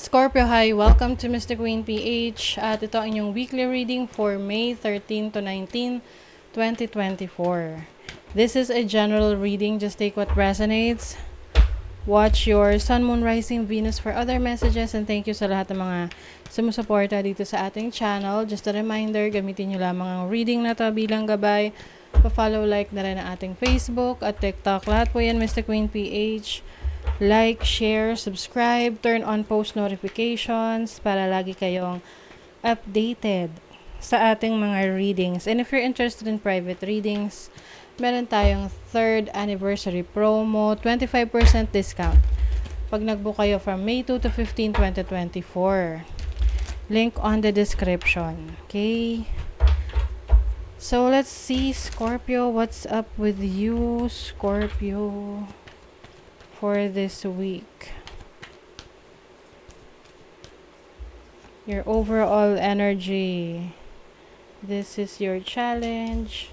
Scorpio, hi! Welcome to Mr. Queen PH at ito ang inyong weekly reading for May 13 to 19, 2024. This is a general reading, just take what resonates. Watch your Sun, Moon, Rising, Venus for other messages, and thank you sa lahat ng mga sumusuporta dito sa ating channel. Just a reminder, gamitin nyo lamang ang reading na to bilang gabay. Pa-follow, like na rin ang ating Facebook at TikTok. Lahat po yan Mr. Queen PH. Like, share, subscribe, turn on post notifications para lagi kayong updated sa ating mga readings. And if you're interested in private readings, meron tayong 3rd anniversary promo, 25% discount pag nagbook kayo from May 2 to 15, 2024. Link on the description. Okay? So, let's see, Scorpio, what's up with you, Scorpio, for this week? Your overall energy. This is your challenge,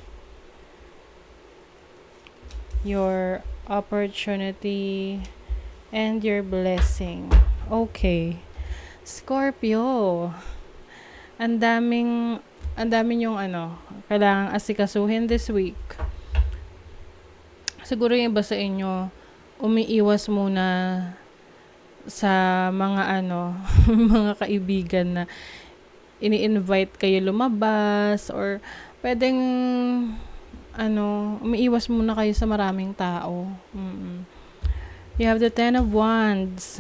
your opportunity, and your blessing. Okay. Scorpio, ang daming yung kailangang asikasuhin this week. Siguro yung iba sa inyo, umiiwas muna sa mga mga kaibigan na ini-invite kayo lumabas, or pwedeng umiiwas muna kayo sa maraming tao. You have the 10 of Wands.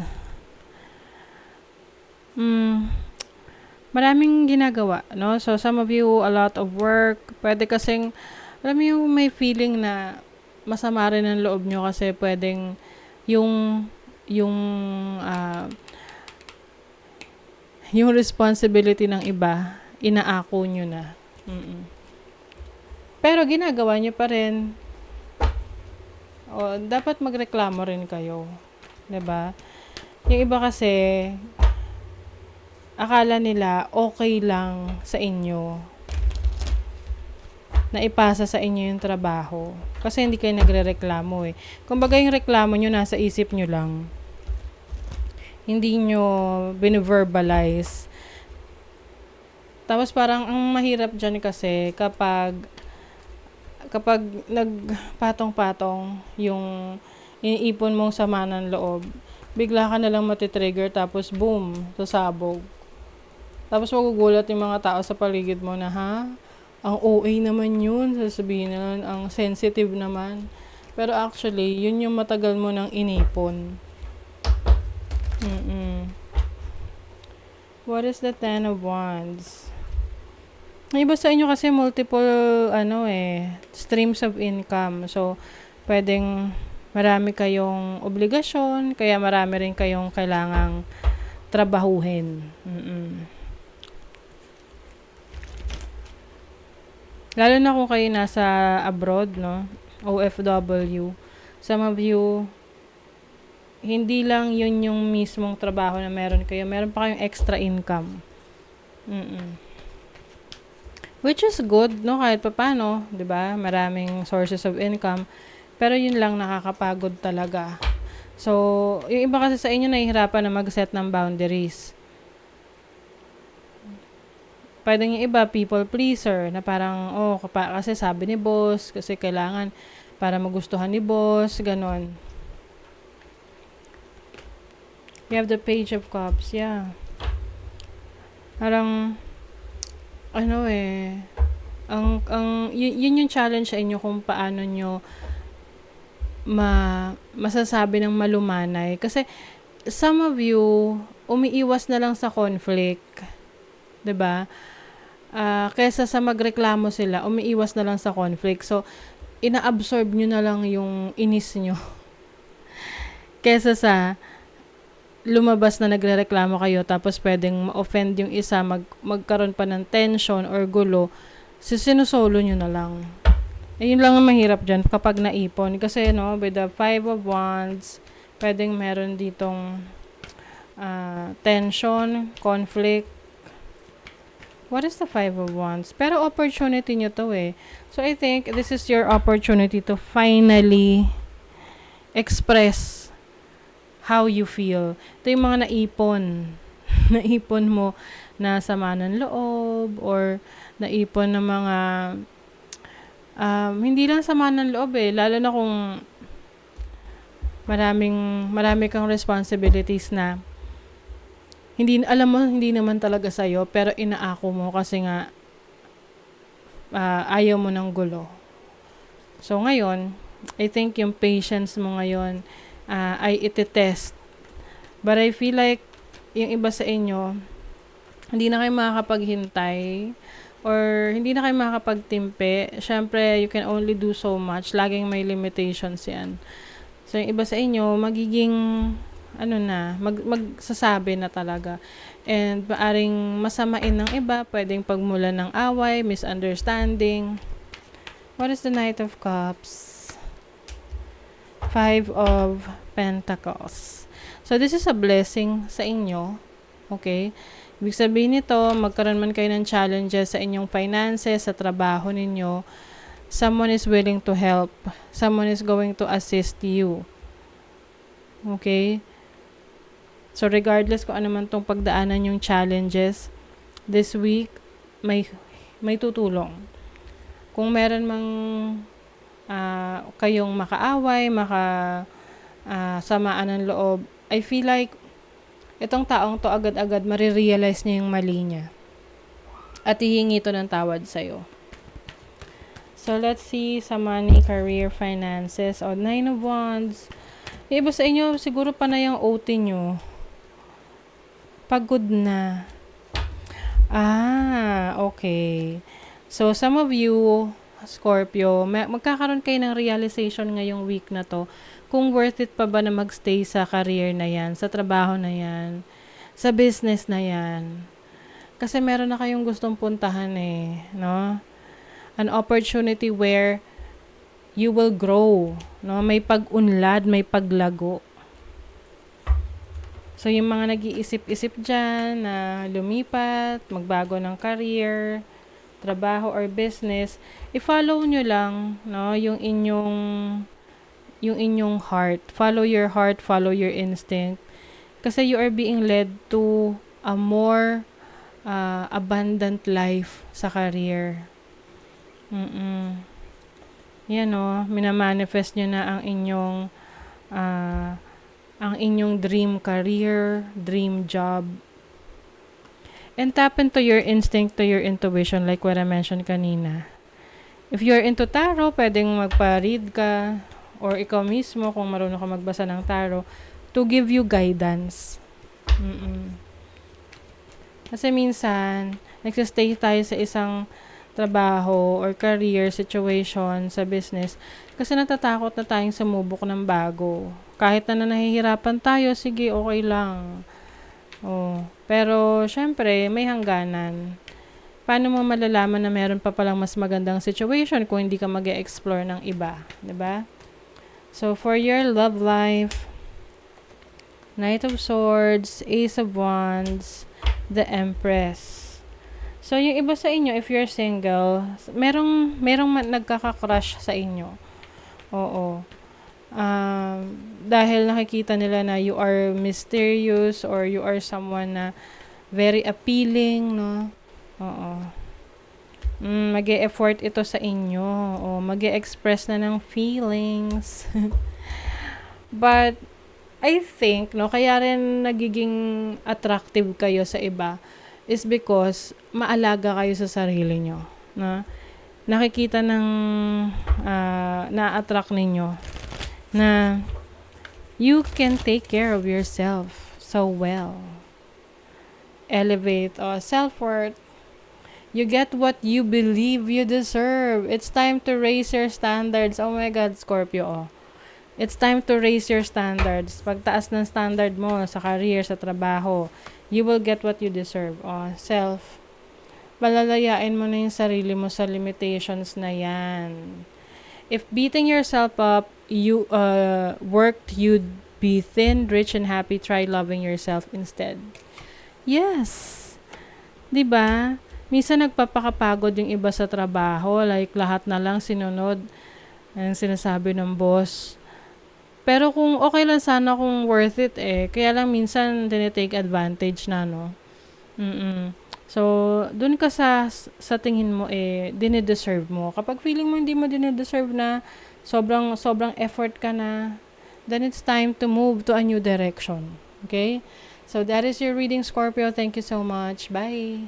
Maraming ginagawa, no? So, some of you, a lot of work. Pwede kasing, alam mo yung may feeling na masama rin ang loob nyo kasi pwedeng yung responsibility ng iba, inaako nyo na. Pero ginagawa nyo pa rin. O, dapat magreklamo rin kayo. 'Di ba? Yung iba kasi, akala nila okay lang sa inyo na ipasa sa inyo yung trabaho. Kasi hindi kayo nagre-reklamo eh. Kumbaga yung reklamo nyo nasa isip nyo lang. Hindi nyo bine-verbalize. Tapos parang ang mahirap dyan kasi kapag nagpatong-patong yung iniipon mong sama ng loob, bigla ka nalang matitrigger tapos boom, sasabog. Tapos magugulat yung mga tao sa paligid mo na, ang OA naman yun. Sasabihin na ang sensitive naman. Pero actually, yun yung matagal mo nang inipon. What is the 10 of Wands? May iba sa inyo kasi multiple, streams of income. So, pwedeng marami kayong obligasyon, kaya marami rin kayong kailangang trabahuhin. Lalo na kung kayo nasa abroad, no? OFW. Some of you, hindi lang yun yung mismong trabaho na meron kayo. Meron pa kayong extra income. Which is good, no? Kahit pa paano, 'di ba? Maraming sources of income. Pero yun lang nakakapagod talaga. So, yung iba kasi sa inyo nahihirapan na mag-set ng boundaries. Pwedeng yung iba, people pleaser, na parang, kasi sabi ni boss, kasi kailangan para magustuhan ni boss, ganon. You have the Page of Cups, yeah. Parang, yun yung challenge sa inyo kung paano nyo masasabi ng malumanay. Kasi, some of you, umiiwas na lang sa conflict. 'Di ba? Kesa sa magreklamo sila, umiiwas na lang sa conflict. So, ina-absorb nyo na lang yung inis nyo. Kesa sa lumabas na nagrereklamo kayo, tapos pwedeng ma-offend yung isa, magkaroon pa ng tension or gulo, sinusolo nyo na lang. Yun lang ang mahirap dyan kapag naipon. Kasi, with the 5 of Wands, pwedeng meron ditong tension, conflict. What is the 5 of Wands? Pero opportunity nyo to eh. So, I think this is your opportunity to finally express how you feel. Ito yung mga naipon. Naipon mo na sama ng loob or naipon ng mga hindi lang sama ng loob lalo na kung marami kang responsibilities na hindi naman talaga sa'yo pero inaako mo kasi nga ayaw mo ng gulo. So ngayon, I think yung patience mo ngayon ay iti-test. But I feel like yung iba sa inyo, hindi na kayo makakapaghintay or hindi na kayo makakapagtimpe. Syempre, you can only do so much. Laging may limitations yan. So, yung iba sa inyo, magiging magsasabi na talaga. And maaring masamain ng iba, pwedeng pagmulan ng away, misunderstanding. What is the Knight of Cups? 5 of Pentacles. So, this is a blessing sa inyo. Okay? Ibig sabihin nito, magkaroon man kayo ng challenges sa inyong finances, sa trabaho ninyo, someone is willing to help. Someone is going to assist you. Okay? So, regardless kung ano man tong pagdaanan yung challenges, this week, may tutulong. Kung meron mang kayong makaaway, samaan ng loob, I feel like itong taong to agad-agad marirealize niya yung mali niya. At hihingi ito ng tawad sa'yo. So, let's see sa money, career, finances. 9 of Wands. Yung iba sa inyo, siguro pa na yung OT nyo. Pagod na. Okay. So, some of you, Scorpio, magkakaroon kayo ng realization ngayong week na to kung worth it pa ba na magstay sa career na yan, sa trabaho na yan, sa business na yan. Kasi meron na kayong gustong puntahan no? An opportunity where you will grow, no? May pag-unlad, may paglago. So, yung mga nag-iisip-isip dyan na lumipat, magbago ng career, trabaho or business, i-follow nyo lang, no, yung inyong heart. Follow your heart, follow your instinct. Kasi you are being led to a more abundant life sa career. Yan minamanifest nyo na ang inyong dream career, dream job. And tap into your instinct, to your intuition, like what I mentioned kanina. If you're into tarot, pwedeng magpa-read ka, or ikaw mismo, kung marunong ka magbasa ng tarot, to give you guidance. Kasi minsan, nagsistay tayo sa isang trabaho or career situation sa business kasi natatakot na tayong sumubok ng bago. Kahit na nahihirapan tayo, sige, okay lang. Pero, syempre, may hangganan. Paano mo malalaman na meron pa palang mas magandang situation kung hindi ka mag-e-explore ng iba? Diba? So, for your love life, Knight of Swords, Ace of Wands, the Empress. So, yung iba sa inyo, if you're single, merong nagkaka-crush sa inyo. Oo. Dahil nakikita nila na you are mysterious or you are someone na very appealing, no? Oo. Mag-e-effort ito sa inyo. Mag-e-express na ng feelings. But, I think, kaya rin nagiging attractive kayo sa iba is because maalaga kayo sa sarili nyo. No? Nakikita na-attract ninyo na you can take care of yourself so well. Elevate self-worth. You get what you believe you deserve. It's time to raise your standards. Oh my God, Scorpio. It's time to raise your standards. Pagtaas ng standard mo sa career, sa trabaho, you will get what you deserve. Self. Palalayain mo na yung sarili mo sa limitations na yan. If beating yourself up, you worked, you'd be thin, rich, and happy. Try loving yourself instead. Yes. 'Di ba? Minsan nagpapakapagod yung iba sa trabaho, like lahat na lang sinunod ang sinasabi ng boss. Pero kung okay lang sana kung worth it eh. Kaya lang minsan tinitake advantage na, no? Mm. So, dun ka sa tingin mo eh dine-deserve mo. Kapag feeling mo hindi mo dine-deserve na, sobrang sobrang effort ka na, then it's time to move to a new direction. Okay? So that is your reading, Scorpio. Thank you so much. Bye.